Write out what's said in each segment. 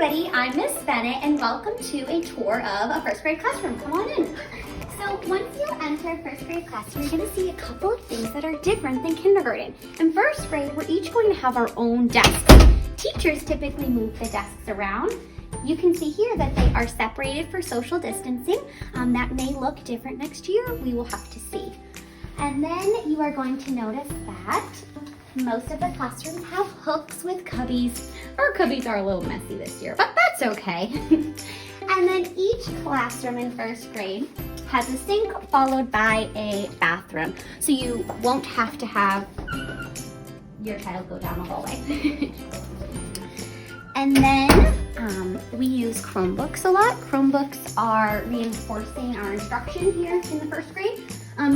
everybody, I'm Miss Bennett and welcome to a tour of a first grade classroom. Come on in. So once you enter first grade classroom, you're going to see a couple of things that are different than kindergarten. In first grade, we're each going to have our own desks. Teachers typically move the desks around. You can see here that they are separated for social distancing. That may look different next year. We will have to see. And then you are going to notice that most of the classrooms have hooks with cubbies. Our cubbies are a little messy this year, but that's okay. And then each classroom in first grade has a sink followed by a bathroom. So you won't have to have your child go down the hallway. And then we use Chromebooks a lot. Chromebooks are reinforcing our instruction here in the first grade.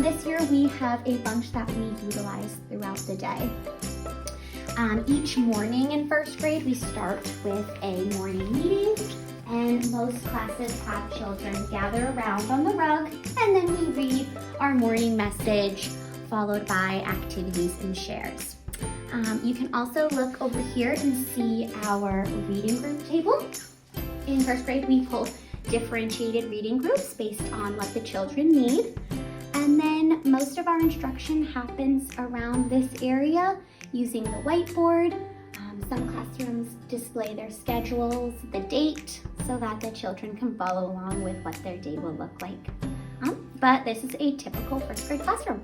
This year we have a bunch that we utilize throughout the day. Each morning in first grade we start with a morning meeting, and most classes have children gather around on the rug, and then we read our morning message followed by activities and shares. You can also look over here and see our reading group table. In first grade we pull differentiated reading groups based on what the children need. And then most of our instruction happens around this area using the whiteboard. Some classrooms display their schedules, the date, so that the children can follow along with what their day will look like. But this is a typical first grade classroom.